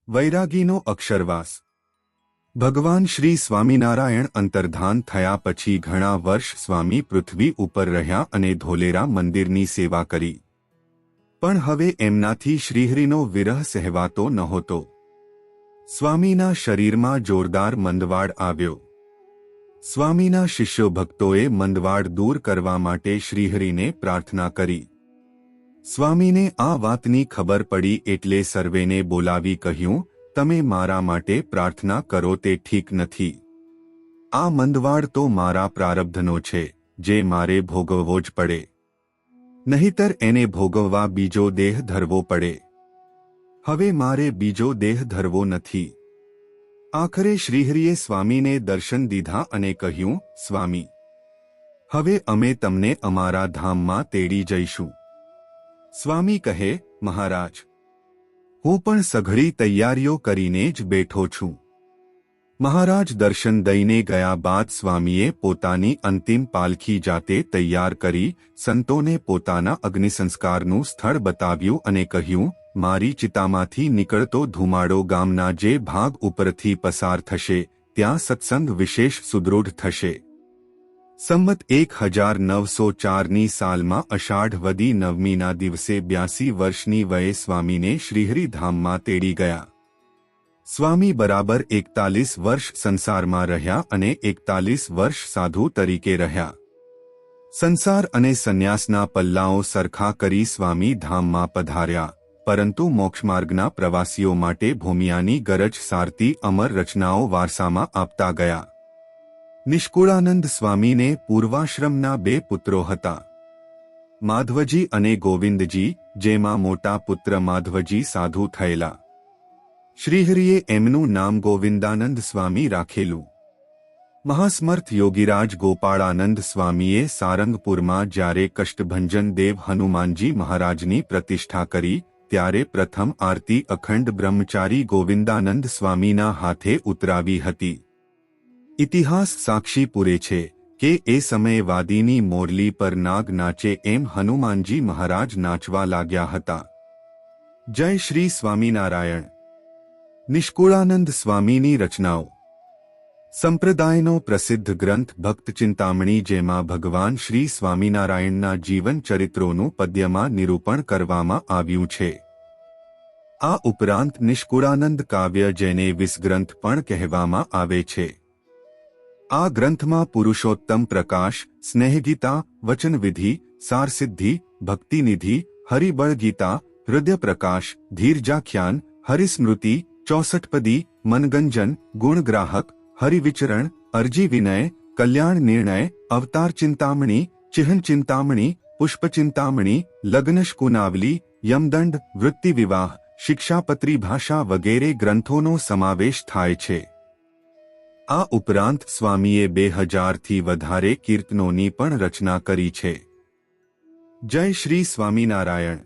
વૈરાગીનો અક્ષરવાસ। ભગવાન શ્રી સ્વામિનારાયણ અંતર્ધાન થયા પછી ઘણા વર્ષ સ્વામી પૃથ્વી ઉપર રહ્યા અને ધોલેરા મંદિરની સેવા કરી, પણ હવે એમનાથી શ્રીહરિનો વિરહ સહેવાતો નહોતો। સ્વામીના શરીરમાં જોરદાર મંદવાડ આવ્યો। સ્વામીના શિષ્યો ભક્તોએ મંદવાડ દૂર કરવા માટે શ્રીહરિને પ્રાર્થના કરી। સ્વામીને આ વાતની ખબર પડી એટલે સર્વેને બોલાવી કહ્યું, તમે મારા માટે પ્રાર્થના કરો તે ઠીક નથી। આ મંદવાડ તો મારા પ્રારબ્ધનો છે, જે મારે ભોગવવો જ પડે, નહીતર એને ભોગવવા બીજો દેહ ધરવો પડે। હવે મારે બીજો દેહ ધરવો નથી। આખરે શ્રીહરિએ સ્વામીને દર્શન દીધા અને કહ્યું, સ્વામી, હવે અમે તમને અમારા ધામમાં તેડી જઈશું। સ્વામી કહે, મહારાજ, હું પણ સઘળી તૈયારીઓ કરીને જ બેઠો છું। મહારાજ દર્શન દઈને ગયા બાદ સ્વામીએ પોતાની અંતિમ પાલખી જાતે તૈયાર કરી સંતોને પોતાના અગ્નિસંસ્કારનું સ્થળ બતાવ્યું અને કહ્યું, મારી ચિતામાંથી નીકળતો ધુમાડો ગામના જે ભાગ ઉપરથી પસાર થશે ત્યાં સત્સંગ વિશેષ સુદૃઢ થશે। સંવત 1904ની સાલમાં અષાઢ વદી નવમીના દિવસે 82 વર્ષની વયે સ્વામીને શ્રીહરિધામમાં તેડી ગયા। સ્વામી બરાબર 41 વર્ષ સંસારમાં રહ્યા અને 41 વર્ષ સાધુ તરીકે રહ્યા। સંસાર અને સંન્યાસના પલ્લાઓ સરખા કરી સ્વામી ધામમાં પધાર્યા, પરંતુ મોક્ષમાર્ગના પ્રવાસીઓ માટે ભૂમિયાની ગરજ સારતી અમર રચનાઓ વારસામાં આપતા ગયા। નિષ્કુળાનંદ સ્વામીને પૂર્વાશ્રમના 2 પુત્રો હતા, માધવજી અને ગોવિંદજી, જેમાં મોટા પુત્ર માધવજી સાધુ થયેલા। શ્રીહરિએ એમનું નામ ગોવિંદાનંદ સ્વામી રાખેલું। મહાસમર્થ યોગીરાજ ગોપાળાનંદ સ્વામીએ સારંગપુરમાં જ્યારે કષ્ટભંજન દેવ હનુમાનજી મહારાજની પ્રતિષ્ઠા કરી ત્યારે પ્રથમ આરતી અખંડ બ્રહ્મચારી ગોવિંદાનંદ સ્વામીના હાથે ઉતરાવી હતી। ઇતિહાસ સાક્ષી પૂરે છે કે એ સમયે વાદીની મોરલી પર નાગ નાચે એમ હનુમાનજી મહારાજ નાચવા લાગ્યા હતા। જય શ્રી સ્વામિનારાયણ। નિષ્કુળાનંદ સ્વામીની રચનાઓ। સંપ્રદાયનો પ્રસિદ્ધ ગ્રંથ ભક્ત ચિંતામણી, જેમાં ભગવાન શ્રી સ્વામિનારાયણના જીવન ચરિત્રોનું પદ્યમાં નિરૂપણ કરવામાં આવ્યું છે। આ ઉપરાંત નિષ્કુળાનંદ કાવ્ય, જેને વિસગ્રંથ પણ કહેવામાં આવે છે। આ ગ્રંથમાં પુરુષોત્તમ પ્રકાશ, સ્નેહગીતા, વચનવિધિ, સારસિદ્ધિ, ભક્તિનિધિ, હરિબળ ગીતા, હૃદય પ્રકાશ, ધીરજાખ્યાન, હરિસ્મૃતિ, 64પદી, મનગંજન, ગુણગ્રાહક, હરિવિચરણ, અરજી વિનય, કલ્યાણ નિર્ણય, અવતાર ચિંતામણી, ચિહ્ન ચિંતામણી, પુષ્પ ચિંતામણી, લગ્નશકુનાવલી, યમદંડ, વૃત્તિ વિવાહ, શિક્ષાપત્રી ભાષા વગેરે ગ્રંથોનો સમાવેશ થાય છે। આ ઉપરાંત સ્વામીએ 2000થી વધારે કીર્તનોની પણ રચના કરી છે। જય શ્રી સ્વામિનારાયણ।